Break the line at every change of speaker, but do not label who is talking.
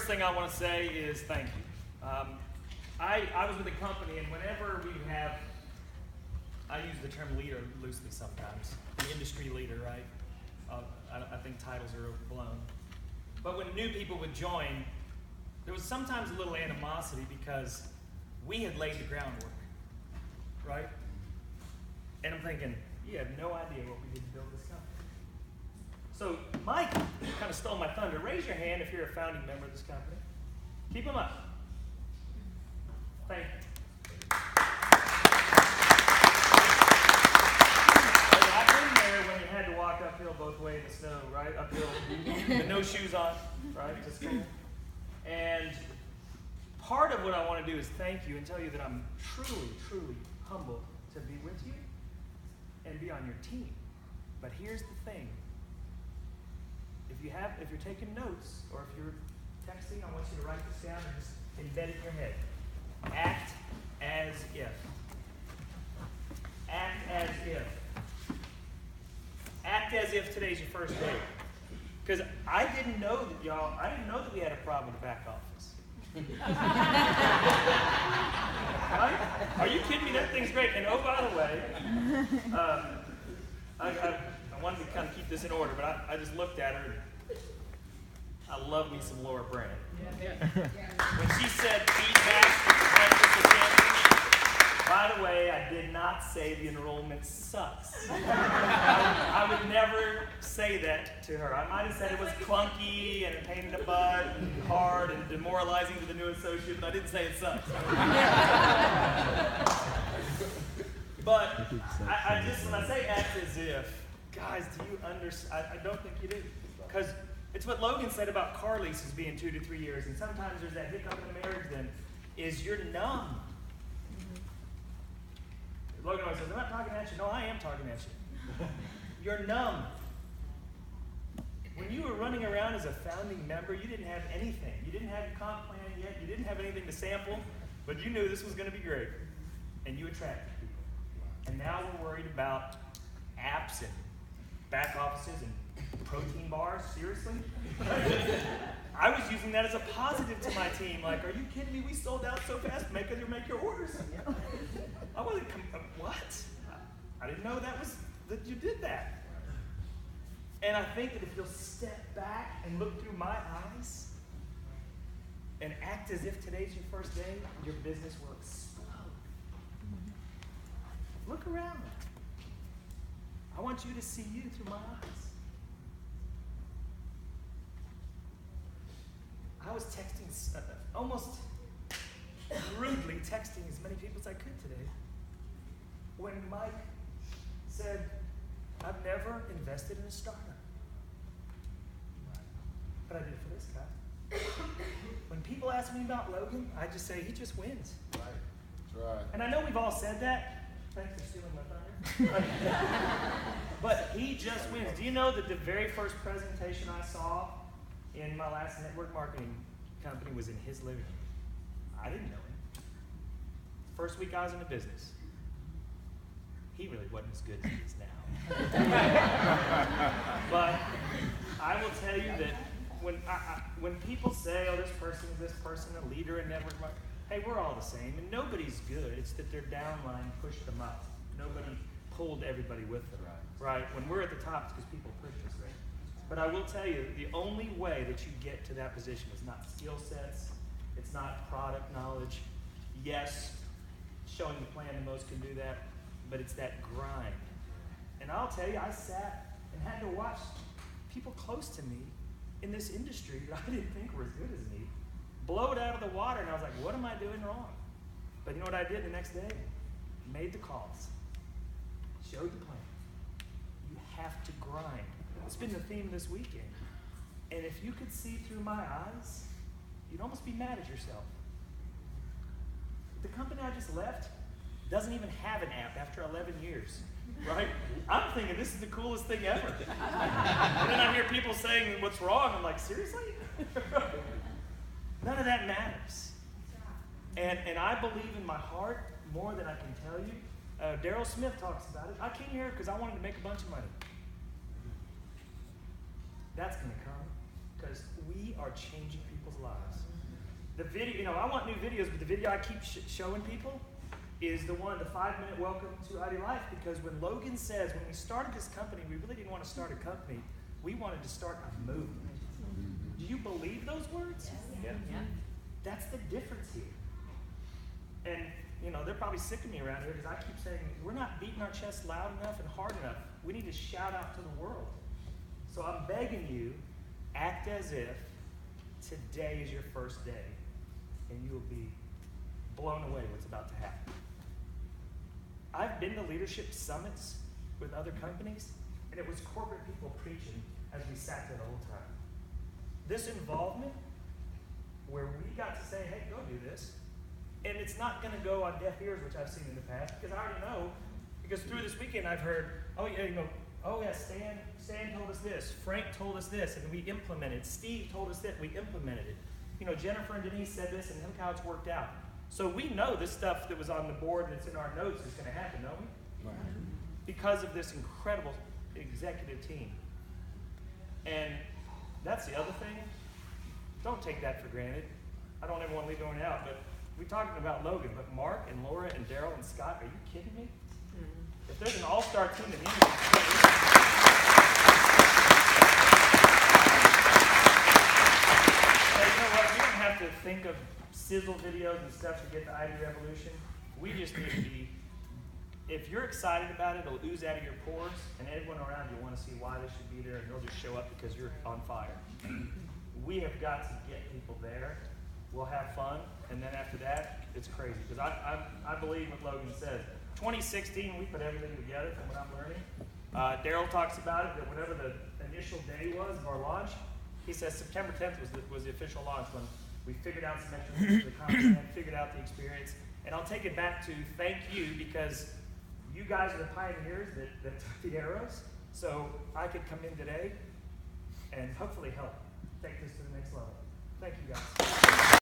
thing I want to say is thank you. I was with a company, and whenever we have, I use the term leader loosely sometimes, the industry leader, right? I think titles are overblown. But when new people would join, there was sometimes a little animosity because we had laid the groundwork, right? And I'm thinking, you have no idea what we did to build this company. So Mike kind of stole my thunder. Raise your hand if you're a founding member of this company. Keep them up. Thank you. I've been there when you had to walk uphill both ways in the snow, right? Uphill with no shoes on, right, to school. And part of what I want to do is thank you and tell you that I'm truly, truly humbled to be with you and be on your team. But here's the thing. If you're taking notes or if you're texting, I want you to write this down and just embed it in your head. Act as if. Act as if. Act as if today's your first day. Because I didn't know that we had a problem with the back office. Right? Are you kidding me? That thing's great. And oh, by the way, I wanted to kind of keep this in order, but I just looked at her and I love me some Laura Brand. When she said feedback, by the way, I did not say the enrollment sucks. I would never say that to her. I might have said it was clunky and a pain in the butt and hard and demoralizing to the new associate, but I didn't say it sucks. But I just, when I say act as if, guys, do you understand? I don't think you do. Because it's what Logan said about car leases being 2 to 3 years, and sometimes there's that hiccup in the marriage then, is you're numb. Logan always says, I'm not talking at you. No, I am talking at you. You're numb. When you were running around as a founding member, you didn't have anything. You didn't have your comp plan yet. You didn't have anything to sample, but you knew this was going to be great. And you attracted people. And now we're worried about apps and back offices and protein bars. Seriously? I was using that as a positive to my team. Like, are you kidding me? We sold out so fast. Make your orders. I wasn't, what? I didn't know that you did that. And I think that if you'll step back and look through my eyes and act as if today's your first day, your business will explode. Look around. I want you to see you through my eyes. I was texting, almost rudely texting as many people as I could today. When Mike said, I've never invested in a startup. But I did it for this guy. When people ask me about Logan, I just say, he just wins.
Right. That's right.
And I know we've all said that. Thanks for stealing my thunder. But he just wins. Do you know that the very first presentation I saw in my last network marketing company was in his living room? I didn't know him. First week I was in the business. He really wasn't as good as he is now. But I will tell you that when people say, oh, this person, a leader in network marketing, hey, we're all the same, and nobody's good. It's that their downline pushed them up. Nobody pulled everybody with them, right? When we're at the top, it's because people pushed us, right? But I will tell you, the only way that you get to that position is not skill sets, it's not product knowledge. Yes, showing the plan, the most can do that, but it's that grind. And I'll tell you, I sat and had to watch people close to me in this industry that I didn't think were as good as me blow it out of the water, and I was like, what am I doing wrong? But you know what I did the next day? Made the calls, showed the plan. You have to grind. It's been the theme this weekend. And if you could see through my eyes, you'd almost be mad at yourself. The company I just left doesn't even have an app after 11 years, right? I'm thinking this is the coolest thing ever. And then I hear people saying what's wrong. I'm like, seriously? None of that matters. And I believe in my heart more than I can tell you. Daryl Smith talks about it. I came here because I wanted to make a bunch of money. That's going to come because we are changing people's lives. The video, I want new videos, but the video I keep showing people is the 5-minute welcome to ID Life, because when Logan says, when we started this company, we really didn't want to start a company. We wanted to start a movement. Do you believe those words?
Yeah.
That's the difference here. And, they're probably sick of me around here because I keep saying, we're not beating our chests loud enough and hard enough. We need to shout out to the world. So I'm begging you, act as if today is your first day, and you will be blown away what's about to happen. I've been to leadership summits with other companies, and it was corporate people preaching as we sat there the whole time. This involvement, where we got to say, hey, go do this, and it's not going to go on deaf ears, which I've seen in the past, because I already know, because through this weekend I've heard, Stan told us this, Frank told us this, and we implemented. Steve told us that, we implemented it. Jennifer and Denise said this, and look how it's worked out. So we know this stuff that was on the board that's in our notes is going to happen, don't we?
Right.
Because of this incredible executive team. And that's the other thing. Don't take that for granted. I don't ever want to leave anyone out, but we're talking about Logan, but Mark and Laura and Daryl and Scott, are you kidding me? If there's an all-star team in the industry, you know what? We don't have to think of sizzle videos and stuff to get the ID revolution. We just need to be, if you're excited about it, it'll ooze out of your pores, and everyone around you want to see why they should be there, and they'll just show up because you're on fire. We have got to get people there. We'll have fun, and then after that, it's crazy. Because I believe what Logan says. 2016, we put everything together from what I'm learning. Daryl talks about it, that whatever the initial day was of our launch, he says September 10th was the official launch when we figured out some extra things for the content, figured out the experience. And I'll take it back to thank you, because you guys are the pioneers that took the arrows. So I could come in today and hopefully help take this to the next level. Thank you guys.